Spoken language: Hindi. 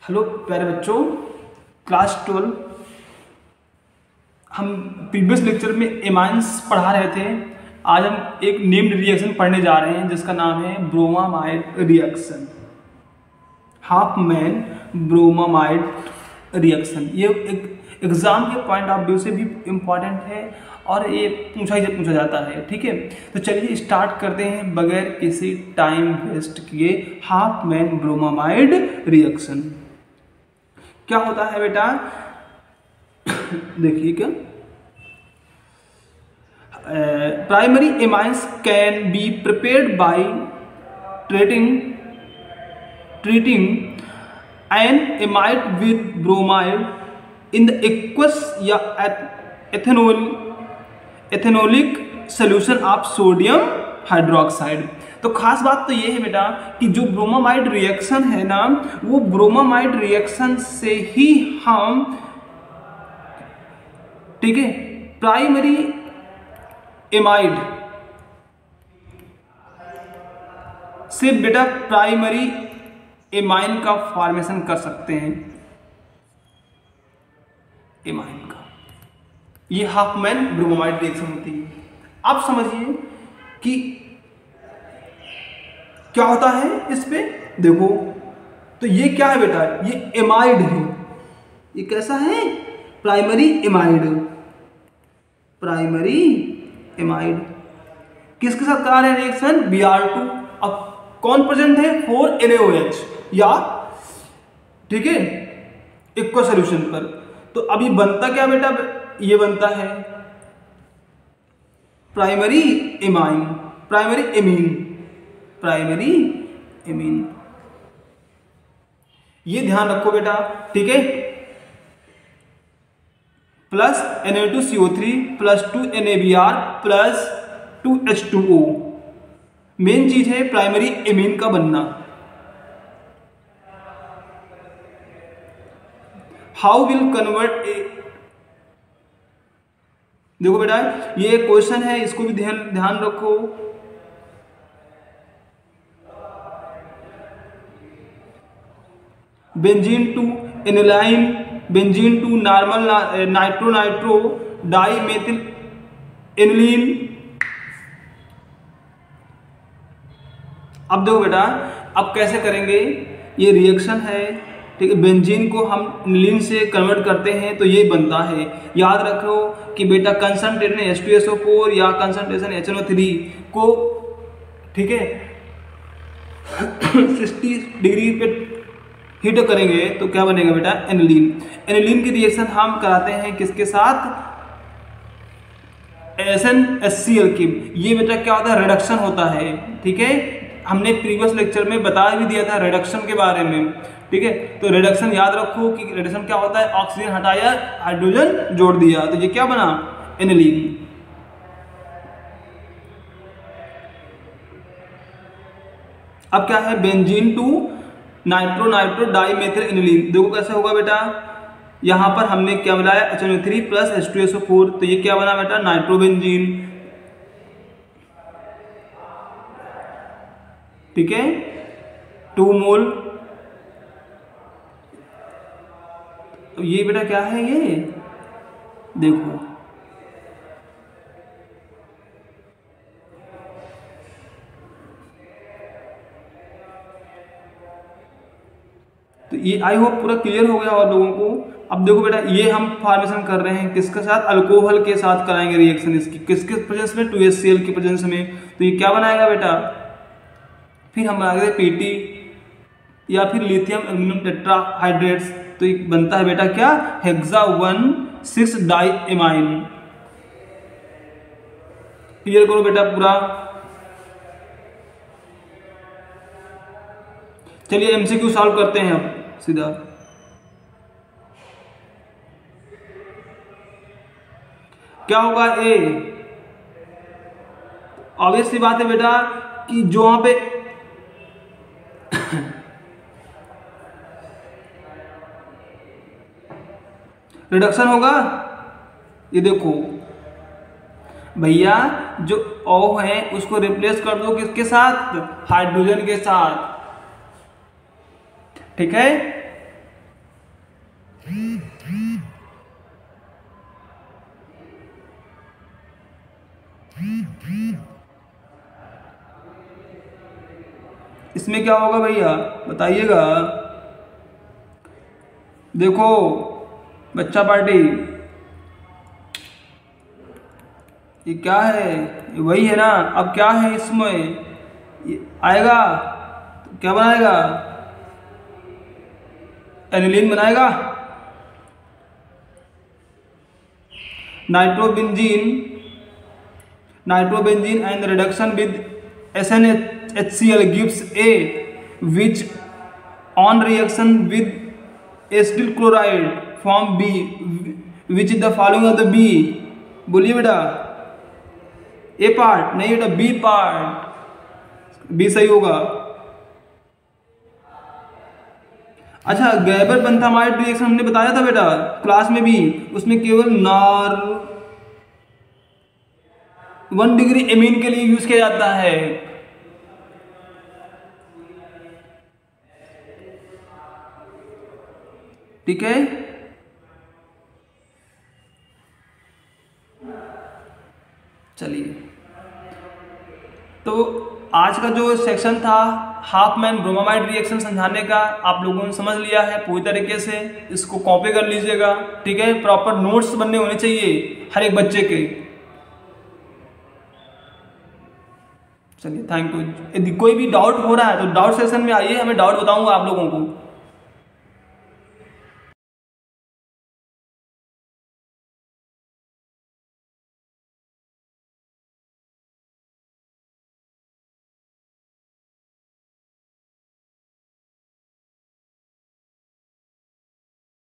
हेलो प्यारे बच्चों, क्लास 12 हम प्रीवियस लेक्चर में एमाइंस पढ़ा रहे थे। आज हम एक नेम्ड रिएक्शन पढ़ने जा रहे हैं जिसका नाम है bromamide reaction, Hopman bromamide reaction. ये एक एग्जाम के पॉइंट ऑफ व्यू से भी इम्पॉर्टेंट है और ये पूछा जाता है। ठीक है, तो चलिए स्टार्ट करते हैं बगैर किसी टाइम वेस्ट किए। हाफमैन ब्रोमामाइड रिएक्शन क्या होता है बेटा? देखिए क्या, primary amines can be prepared by treating an amide with bromide in the aqueous या ethanolic solution of sodium hydroxide। तो खास बात तो ये है बेटा कि जो ब्रोमामाइड रिएक्शन है ना, वो ब्रोमामाइड रिएक्शन से ही हम, ठीक है, प्राइमरी एमाइड से बेटा प्राइमरी एमाइन का फॉर्मेशन कर सकते हैं। एमाइन का ये हाफमैन ब्रोमामाइड रिएक्शन होती है। आप समझिए कि क्या होता है इस पे। देखो तो ये क्या है बेटा, ये एमाइड है। ये कैसा है? Primary amide. प्राइमरी एमाइड किसके साथ करा रहे हैं रिएक्शन? Br2। अब कौन प्रेजेंट है? 4NaOH या, ठीक है, एक्वा सोल्यूशन पर। तो अभी बनता क्या बेटा? ये बनता है primary amine, primary amine, primary amine. ये ध्यान रखो बेटा, ठीक है। Plus Na2CO3 plus 2NaBr plus 2H2O। Main चीज है प्राइमरी एमीन का बनना। हाउ विल कन्वर्ट ए, देखो बेटा ये क्वेश्चन है, इसको भी ध्यान रखो। Benzene to aniline, benzene to normal nitro die methyl aniline. अब देखो बेटा, अब कैसे करेंगे? ये रिएक्शन है, ठीक है। बेंजीन को हम एनिलीन से कन्वर्ट करते हैं तो ये बनता है। याद रखो कि बेटा कंसंट्रेशन H2SO4 या कंसंट्रेशन HNO3 को, ठीक है, 60 डिग्री पे हीट करेंगे तो क्या बनेगा बेटा? एनिलीन। एनिलीन की रिएक्शन हम कराते हैं किसके साथ? SnHCl की। ये बेटा क्या होता है? रिडक्शन होता है, ठीक है। हमने प्रीवियस लेक्चर में बता भी दिया था रिडक्शन के बारे में, ठीक है। तो रिडक्शन याद रखो कि रिडक्शन क्या होता है? ऑक्सीजन हटाया, हाइड्रोजन जोड़ दिया, तो ये क्या बना? एनिलीन। अब क्या है? Benzene two nitro die methyl aniline. देखो कैसे होगा बेटा, यहां पर हमने क्या मिलाया? HNO3 प्लस H2SO4, तो ये क्या बना बेटा? नाइट्रोबेंजीन, ठीक है, 2 मोल। तो ये बेटा क्या है? ये देखो, तो ये आई होप पूरा क्लियर हो गया और लोगों को। अब देखो बेटा, ये हम फॉर्मेशन कर रहे हैं किसके साथ? अल्कोहल के साथ कराएंगे रिएक्शन इसकी। किसके प्रेजेंस में? 2HCl की प्रेजेंस में। तो ये क्या बनाएगा बेटा? फिर हम बनाएंगे PT या फिर लिथियम एल्यूमिनियम टेट्राहाइड्रेट्स। तो ये बनता है बेटा क्या? हेक्सा-1,6 डाई एमाइन। क्लियर करो बेटा पूरा। चलिए MCQ सॉल्व करते हैं अब सीधा। क्या होगा? ए, ऑब्वियस सी बात है बेटा कि जो वहां पे रिडक्शन होगा, ये देखो भैया, जो O है उसको रिप्लेस कर दो किसके साथ? हाइड्रोजन के साथ, ठीक है। क्या होगा भैया, बताइएगा। देखो बच्चा पार्टी, ये क्या है, ये वही है ना। अब क्या है इसमें, ये आएगा तो क्या बनाएगा, एनिलीन बनाएगा। Nitrobenzene and the reduction with SnHCl gives A, which on reaction with acetyl chloride form B, which is the following of the B। बोलिए बेटा, ए पार्ट नहीं बेटा, बी पार्ट, बी सही होगा। अच्छा, गैबर पेंथामाइड रिएक्शन हमने बताया था बेटा क्लास में भी, उसमें केवल नार 1 डिग्री एमीन के लिए यूज किया जाता है। ठीक है, चलिए तो आज का जो सेक्शन था हाफमैन ब्रोमामाइड रिएक्शन समझाने का, आप लोगों ने समझ लिया है पूरी तरीके से। इसको कॉपी कर लीजिएगा, ठीक है। प्रॉपर नोट्स बनने होने चाहिए हर एक बच्चे के। चलिए, थैंक यू। यदि कोई भी डाउट हो रहा है तो डाउट सेशन में आइए, हमें डाउट बताऊंगा आप लोगों को।